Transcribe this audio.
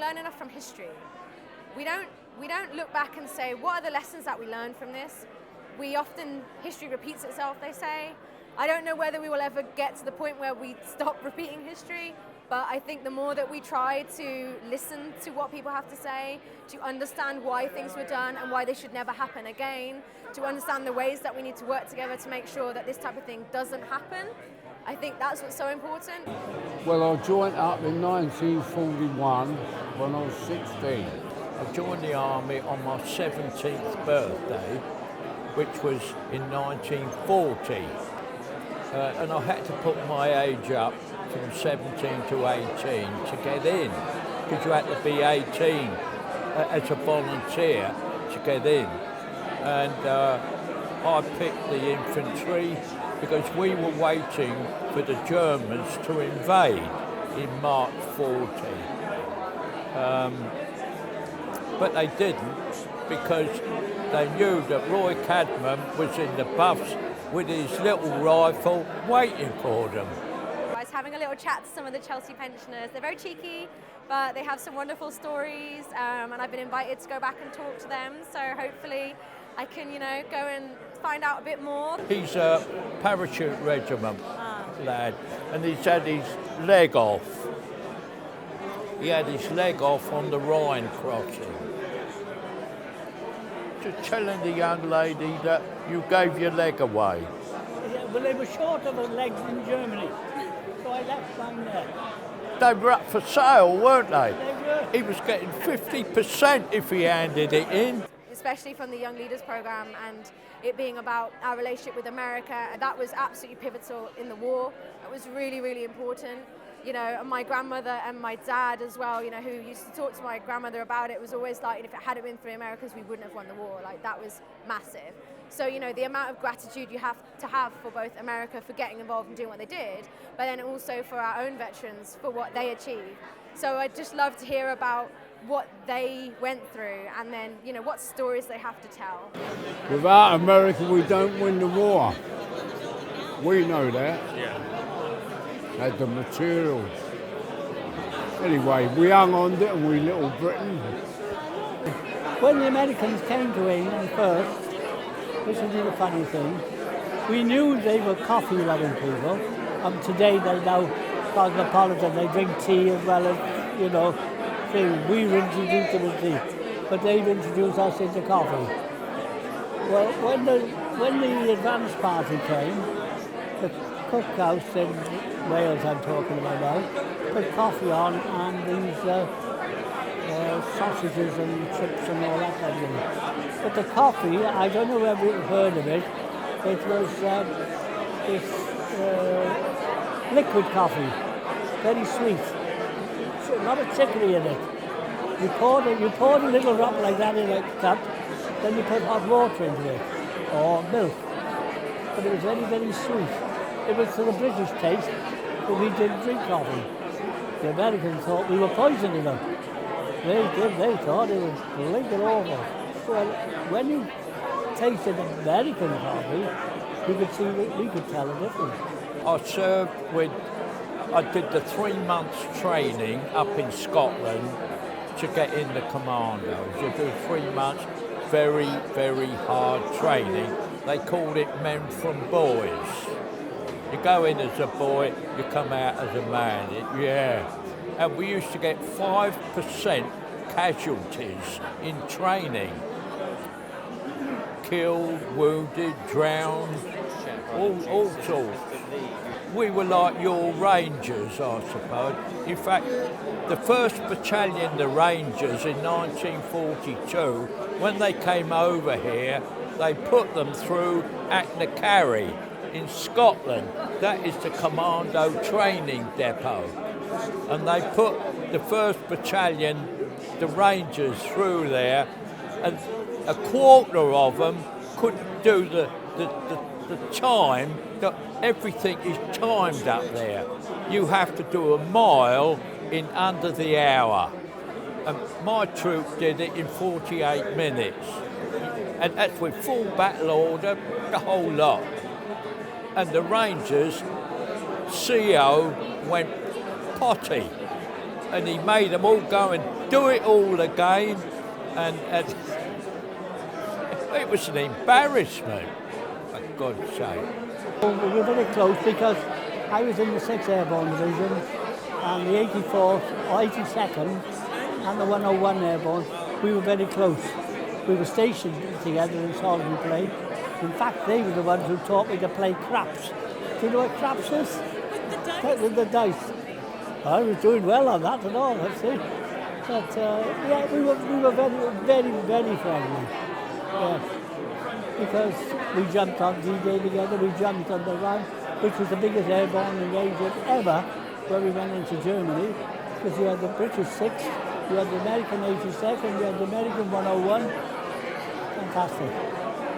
learn enough from history. We don't look back and say, what are the lessons that we learned from this? History repeats itself, they say. I don't know whether we will ever get to the point where we stop repeating history, but I think the more that we try to listen to what people have to say, to understand why things were done and why they should never happen again, to understand the ways that we need to work together to make sure that this type of thing doesn't happen, I think that's what's so important. Well, I joined up in 1941 when I was 16. I joined the army on my 17th birthday, which was in 1940. And I had to put my age up from 17 to 18 to get in, because you had to be 18 as a volunteer to get in. And I picked the infantry because we were waiting for the Germans to invade in March 40. But they didn't, because they knew that Roy Cadman was in the buffs with his little rifle waiting for them. I was having a little chat to some of the Chelsea pensioners. They're very cheeky, but they have some wonderful stories, and I've been invited to go back and talk to them, so hopefully I can, go and find out a bit more. He's a parachute regiment lad, and he's had his leg off. He had his leg off on the Rhine crossing. Just telling the young lady that you gave your leg away. Yeah, well, they were short of the legs in Germany, so I left mine there. They were up for sale, weren't they? They were. He was getting 50% if he handed it in. Especially from the Young Leaders Programme and it being about our relationship with America. That was absolutely pivotal in the war. It was really, really important. And my grandmother and my dad as well, who used to talk to my grandmother about it, was always like, if it hadn't been for the Americans, we wouldn't have won the war. Like, that was massive. So, the amount of gratitude you have to have for both America for getting involved and doing what they did, but then also for our own veterans for what they achieved. So I'd just love to hear about what they went through and then, what stories they have to tell. Without America, we don't win the war. We know that. Yeah. Had the materials. Anyway, we hung on, didn't we, Little Britain? When the Americans came to England first, this is the funny thing, we knew they were coffee-loving people, and today they now, cosmopolitan, they drink tea as well as, things. We were introduced to the tea, but they've introduced us into coffee. Well, when the advance party came, the cookhouse in Wales I'm talking about now, put coffee on and these sausages and chips and all that kind of thing. But the coffee, I don't know whether you've heard of it, it was this liquid coffee, very sweet. So a lot of chicory in it. You poured a little drop like that in a cup, then you put hot water into it, or milk. But it was very, very sweet. It was to the British taste, but we didn't drink coffee. The Americans thought we were poisoning them. They did, they thought it was blinking awful. So when you tasted American coffee, we could tell the difference. I did the 3 months training up in Scotland to get in the commandos. You do 3 months, very, very hard training. They called it men from boys. You go in as a boy, you come out as a man. And we used to get 5% casualties in training. Killed, wounded, drowned, all sorts. We were like your Rangers, I suppose. In fact, the 1st Battalion, the Rangers, in 1942, when they came over here, they put them through Achnacarry in Scotland. That is the commando training depot. And they put the 1st Battalion, the Rangers, through there, and a quarter of them couldn't do the time. Everything is timed up there. You have to do a mile in under the hour. And my troop did it in 48 minutes. And that's with full battle order, the whole lot. And the Rangers, CO went potty. And he made them all go and do it all again, and it was an embarrassment, for God's sake. We were very close because I was in the 6th Airborne Division and the 84th, or 82nd and the 101 Airborne. We were very close. We were stationed together in Salisbury play. In fact, they were the ones who taught me to play craps. Do you know what craps is? With the dice. I was doing well on that and all, that's it. But yeah, we were very friendly. Yeah. Because we jumped on D-Day together, we jumped on the run, which was the biggest airborne engagement ever, where we went into Germany, because you had the British 6th, you had the American 82nd, you had the American 101. Fantastic.